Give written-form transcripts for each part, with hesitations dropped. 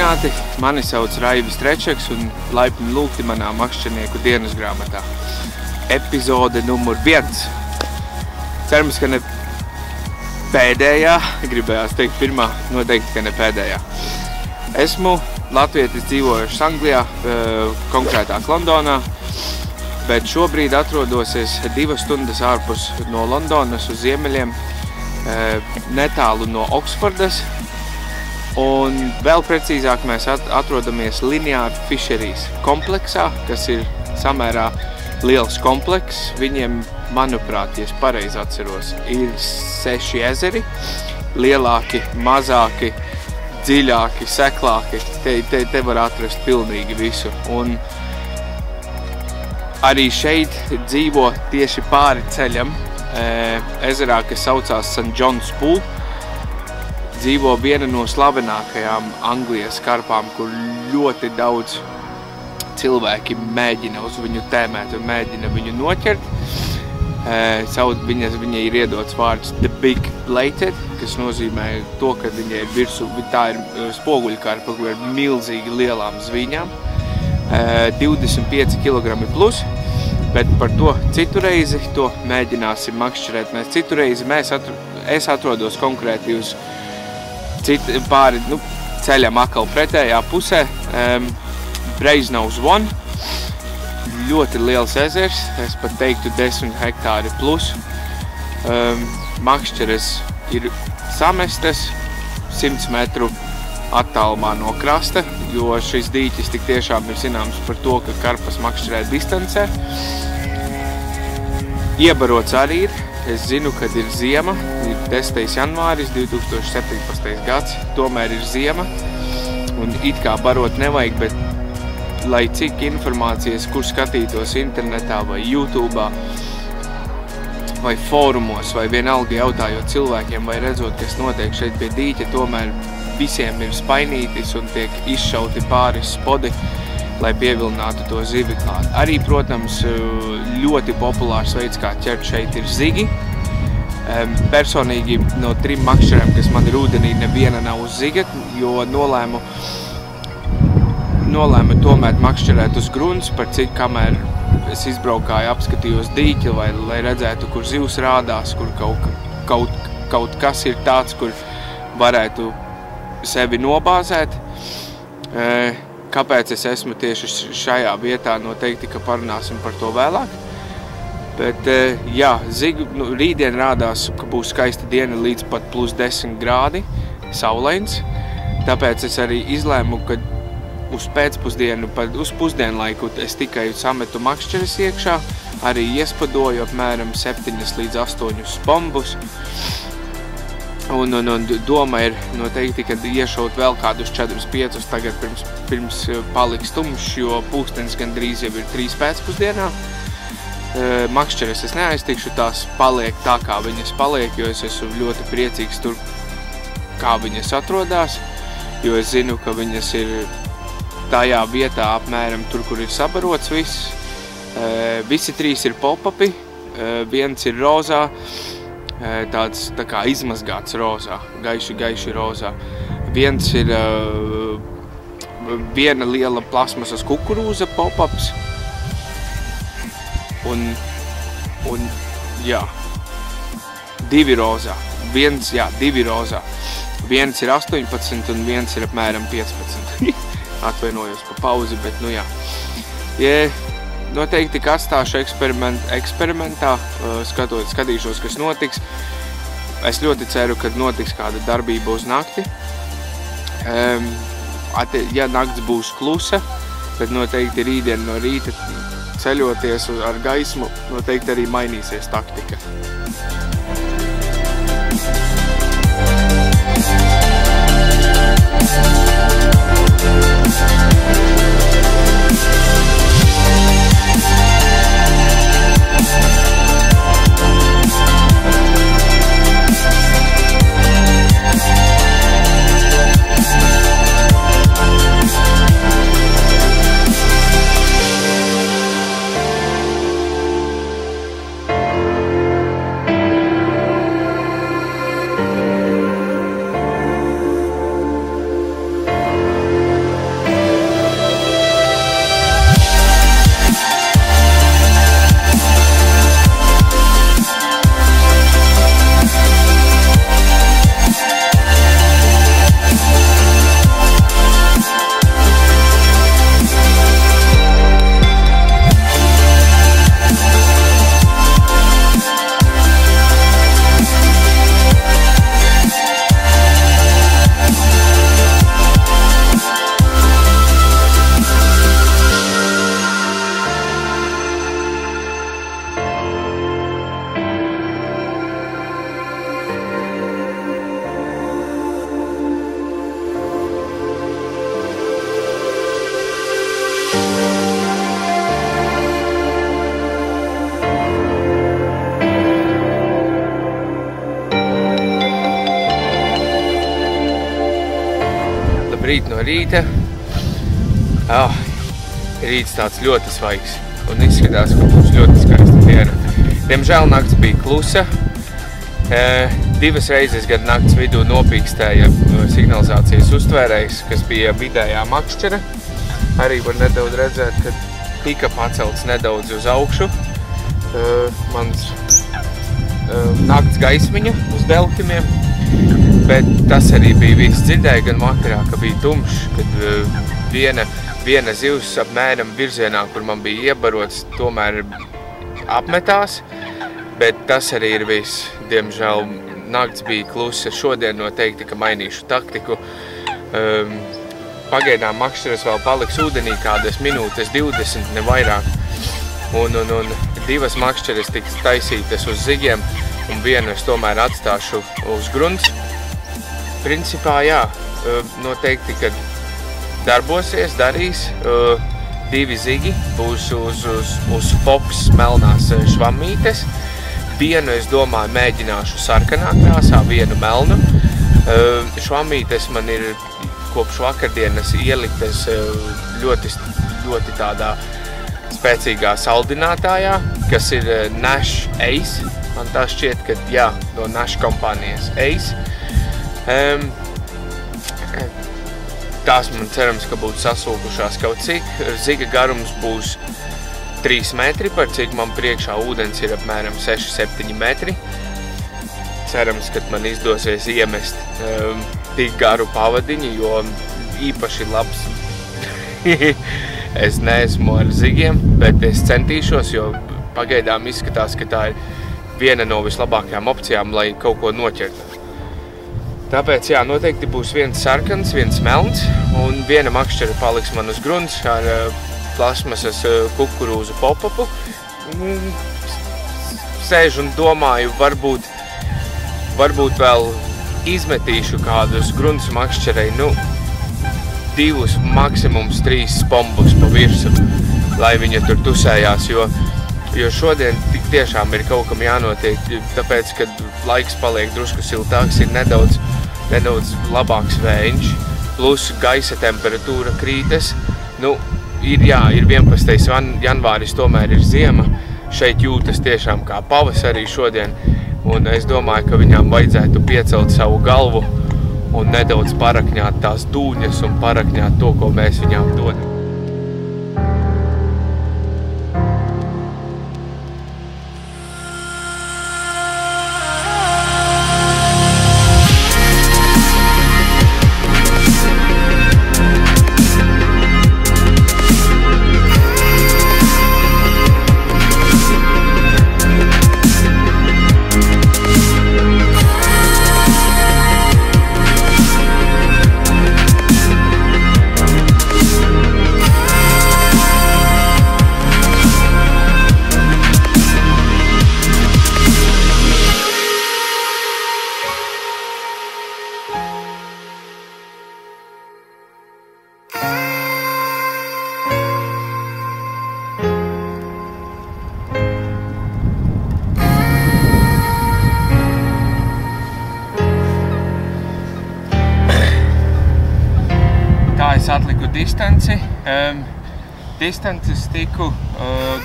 Sveicināti! Mani sauc Raivis Trečeks un laipni lūgti manā makšķernieku dienas grāmatā. Epizode numur 1. Cerams, ka ne pēdējā, gribējās teikt pirmā, noteikti, ka ne pēdējā. Esmu latvietis dzīvojušs Anglijā, konkrētāk Londonā, bet šobrīd atrodos 2 stundas ārpus no Londonas uz ziemeļiem, netālu no Oksfordas. Un vēl precīzāk mēs atrodamies Linear Fisheries kompleksā, kas ir samērā liels komplekss. Viņiem, manuprāt, ja es pareizi atceros, ir 6 ezeri, lielāki, mazāki, dziļāki, seklāki. Te var atrast pilnīgi visu. Un arī šeit dzīvo tieši pāri ceļam ezerā, kas saucās St. John's Pool. Dzīvo viena no slavenākajām Anglijas karpām, kur ļoti daudz cilvēki mēģina uz viņu tēmēt un mēģina viņu noķert. Viņai ir iedots vārds The Big Blated, kas nozīmē to, ka viņai ir virsū, tā ir spoguļkarpa, kur ir milzīgi lielām zviņām, 25 kg plus, bet par to citu reizi to mēģināsim makšķerēt. Es atrodos konkrēti uz pāri ceļam atkal pretējā pusē, Brasenose 1, ļoti liels ezers, es pat teiktu 10 hektāri plus. Makšķeres ir samestas 100 metru attālumā no krasta, jo šis dīķis tik tiešām ir zināms par to, ka karpas makšķerē distancē. Iebarots arī ir. Es zinu, kad ir ziema, ir 10. janvāris 2017. gads, tomēr ir ziema, un it kā barot nevajag, bet lai cik informācijas, kur skatītos internetā vai YouTube'ā, vai fórumos, vai vienalga jautājot cilvēkiem, vai redzot, kas notiek šeit pie dīķa, tomēr visiem ir spainītis un tiek izšauti pāris spodi, lai pievilinātu to zivi klāt. Arī, protams, ļoti populārs veids, kā ķert šeit, ir zigi. Personīgi no 3 makšķerēm, kas man ir ūdenī, neviena nav uz ziga, jo nolēmu tomēr makšķerēt uz grunts, par cik kamēr es izbraukāju, apskatījos dīķi, lai redzētu, kur zivs rādās, kur kaut kas ir tāds, kur varētu sevi nobāzēt. Kāpēc es esmu tieši šajā vietā, noteikti, ka parunāsim par to vēlāk. Bet, jā, rītdien rādās, ka būs skaista diena līdz pat plus 10 grādi, saulains. Tāpēc es arī izlēmu, ka uz pēcpusdienu, uz pusdienlaiku es tikai sametu makšķeres iekšā, arī iespadoju apmēram 7 līdz 8 spombus. Un doma ir noteikti, kad iešaut vēl kādus 4-5 tagad pirms paliks tumšs, jo pulkstenis gandrīz jau ir 3 pēcpusdienā. Makšķeres es neaiztikšu, tās paliek tā, kā viņas paliek, jo es esmu ļoti priecīgs tur, kā viņas atrodās, jo es zinu, ka viņas ir tajā vietā apmēram tur, kur ir sabarots viss. Visi 3 ir pop-upi, viens ir rozā, tāds tā kā izmazgāts rozā, gaiši rozā. Viens ir viena liela plasmasas kukurūza pop-ups un jā, 2 rozā. 2 rozā. Viens ir 18 un viens ir apmēram 15. Atvainojos pa pauzi, bet jā. Noteikti, ka atstāšu eksperimentā, skatīšos, kas notiks. Es ļoti ceru, ka notiks kāda darbība uz nakti. Ja nakts būs klusa, tad noteikti rītdien no rīta ceļoties ar gaismu, noteikti arī mainīsies taktika. rīt no rīta. Rīts tāds ļoti svaigs un izskatās, ka būs ļoti skaista diena. Diemžēl nakts bija klusa. 2 reizes gan nakts vidū nopīkstēja signalizācijas uztvērējs, kas bija vidējā makšķere. Arī var nedaudz redzēt, ka tika pacelts nedaudz uz augšu. Mans nakts gaismiņa uz delkimiem, bet tas arī bija viss. Dzirdēju gan vakarā, ka bija tumšs, kad viena zivs apmēram virzienā, kur man bija iebarots, tomēr apmetās, bet tas arī ir viss. Diemžēl nakts bija klusa. Šodien noteikti, ka mainīšu taktiku. Pagaidām makšķeres vēl paliks ūdenī kādas minūtes 20, ne vairāk. Un 2 makšķeres tiks taisītas uz zigiem, un vienu es tomēr atstāšu uz grunts. Principā, jā, noteikti, kad darbosies, darīs. 2 zigi būs uz Fox melnās švammītes. Vienu, es domāju, mēģināšu sarkanā krāsā, vienu melnu. Švammītes man ir kopš vakardienas ieliktas ļoti tādā spēcīgā saldinātājā, kas ir Nash Ace. Man tā šķiet, ka jā, no Nash kompānijas Ace. Tās man cerams, ka būtu sasūkušās kaut cik. Ziga garums būs 3 metri, par cik man priekšā ūdens ir apmēram 6-7 metri. Cerams, ka man izdosies iemest tik garu pavadiņu, jo īpaši labs es neesmu ar zigiem, bet es centīšos, jo pagaidām izskatās, ka tā ir viena no vislabākajām opcijām, lai kaut ko noķertu. Tāpēc, jā, noteikti būs viens sarkans, viens melns, un viena makšķera paliks man uz grunts ar plasmasas kukurūzu pop-upu. Sēžu un domāju, varbūt vēl izmetīšu kādus grunts makšķerei, 2, maksimums 3 spombus pa virsu, lai viņa tur tusējās, jo šodien tik tiešām ir kaut kam jānotiek, tāpēc, kad laiks paliek drusku siltāks, ir nedaudz labāks vējiņš, plus gaisa temperatūra krītas. Ir 11. janvāris, tomēr ir ziema. Šeit jūtas tiešām kā pavasarī šodien, un es domāju, ka viņām vajadzētu piecelt savu galvu un nedaudz parakņāt tās dūņas un parakņāt to, ko mēs viņām dodam. Atliku distanci. Distances tiku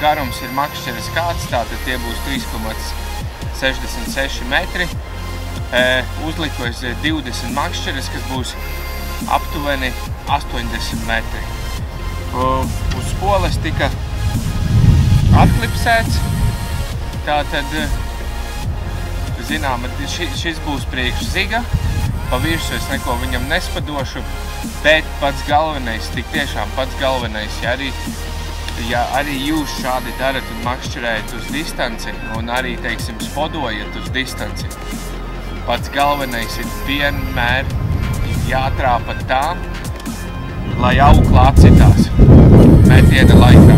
garums ir makšķeres kāds, tātad tie būs 3,66 metri. Uzliku es 20 makšķeres, kas būs aptuveni 80 metri. Uz spoles tika atklipsēts, tātad, zinām, šis būs priekš ziga. Pa virsu es neko viņam nespadošu, bet pats galvenais, tik tiešām pats galvenais, ja arī jūs šādi darat un makšķerējat uz distanci un arī, teiksim, spodojat uz distanci, pats galvenais ir vienmēr jātrāpa tā, lai aukla atsitās metiena laikā,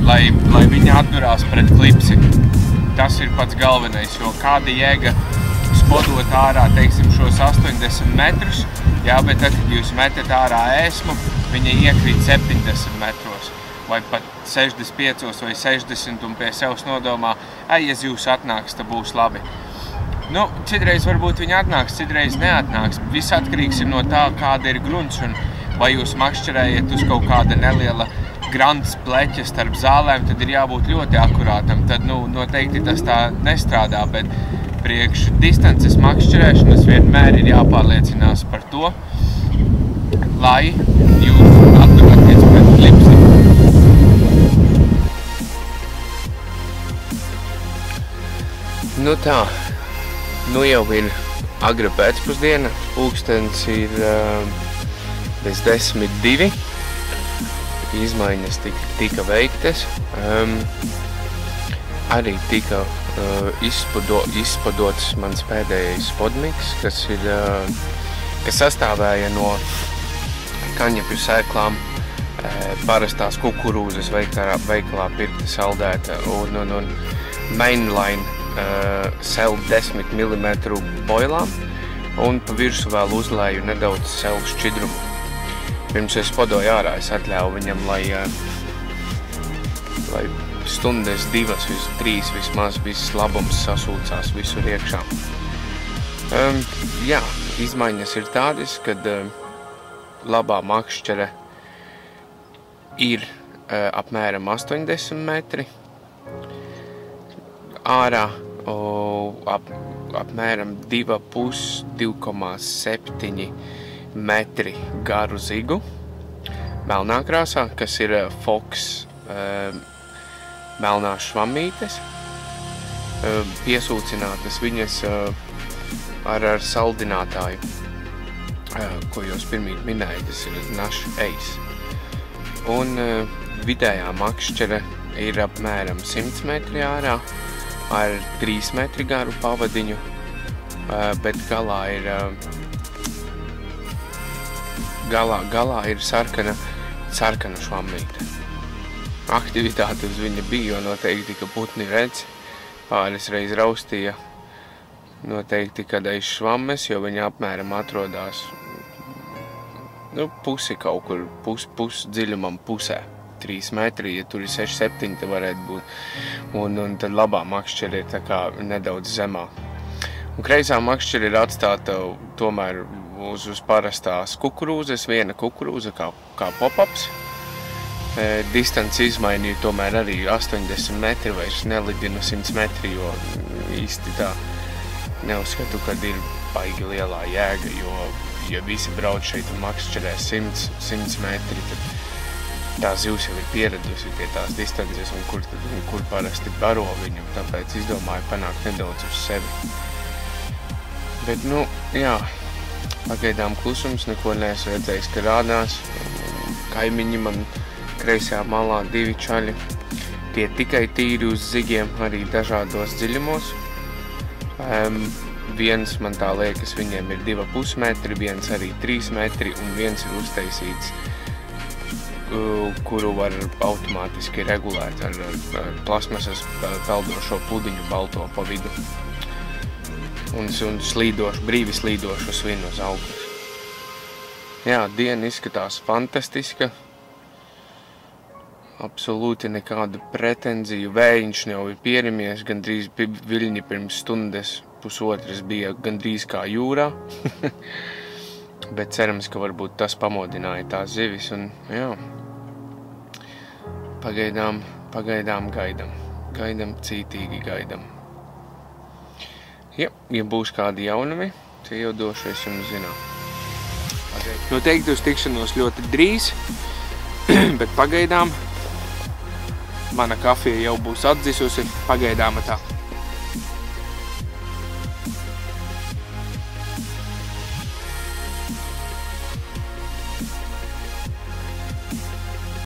lai viņa atdurās pret klipsi. Tas ir pats galvenais, jo kāda jēga spodot ārā, teiksim, šos 80 metrus, jā, bet tad, kad jūs metat ārā ēsmu, viņa iekrīt 70 metros, vai pat 65 vai 60, un pie sevs nodomā, ja jūs atnāks, tad būs labi. Citreiz varbūt viņa atnāks, citreiz neatnāks. Viss atkarīgs ir no tā, kāda ir grunts, un vai jūs makšķerējat uz kaut kāda neliela grants pleķa starp zālēm, tad ir jābūt ļoti akurātam. Tad, noteikti tas tā nestrādā, bet priekš distances makšķerēšanas vienmēr ir jāpārliecinās par to, lai jūs atturēties pret klipsi. Tā, jau ir agra pēcpusdiena, pulkstens ir bez 10:02, izmaiņas tika veiktas, arī tika izspodots mans pēdējais spodmiks, kas sastāvēja no kaņepju sēklām, parastās kukurūzas veikalā pirkta saldēta un mainline seld 10 mm boilām un pa virsu vēl uzlēju nedaudz seld šķidrumu. Pirms es podoju ārā, es atļauju viņam, lai stundas 2, 3 vismaz viss labums sasūcās visur iekšā. Jā, izmaiņas ir tādas, kad labā makšķere ir apmēram 80 metri ārā, apmēram 2,7 metri garu zigu, melnā krāsā, kas ir Fox melnās švammītes, piesūcinātas viņas ar saldinātāju, ko jūs pirmīt minēju, tas ir Nash Ace. Un vidējā makšķere ir apmēram 100 metri ārā, ar 3 metri garu pavadiņu, bet galā ir sarkana švammīte. Aktivitāte uz viņa bija, jo noteikti, ka putni redz, pāris reiz raustīja, noteikti, kad aiz švammes, jo viņa apmēram atrodās pusi kaut kur, pus dziļumam pusē. 3 metri, ja tur ir 6-7, tad varētu būt. Un tad labā makšķere ir tā kā nedaudz zemāk. Un kreisā makšķere ir atstāta tomēr uz parastās kukurūzes, viena kukurūza kā pop-ups. Distanci izmainīju tomēr arī 80 metri, vairs nelidinu 100 metri, jo īsti tā neuzskatu, kad ir baigi lielā jēga, jo ja visi brauc šeit un makšķerē 100 metri, tad tā zivs jau ir pieradusi pie tās distances un kur parasti baro viņu, tāpēc izdomāju panākt nedaudz uz sevi. Bet, jā, pagaidām klusums, neko neesmu redzējis, ka rādās. Kaimiņi man kreisajā malā 2 čaļi, tie tikai tīri uz zigiem, arī dažādos dziļumos. Viens, man tā liekas, viņiem ir 2,5 metri, viens arī 3 metri un viens ir uztaisīts, kuru var automātiski regulēt ar plasmasas peldošo pudiņu balto pa vidu un brīvi slīdošu svinu uz augšas. Jā, diena izskatās fantastiska, absolūti nekādu pretenziju, vējiņš jau ir pierimies, gandrīz viļņi pirms stundas pusotras bija gandrīz kā jūrā, bet cerams, ka varbūt tas pamodināja tās zivis un jā, pagaidām gaidam, cītīgi gaidam. Ja būs kādi jaunumi, tad jau došies jums zināt. Noteikti uz tikšanos ļoti drīz, bet pagaidām mana kafija jau būs atdzisusi, pagaidām tā.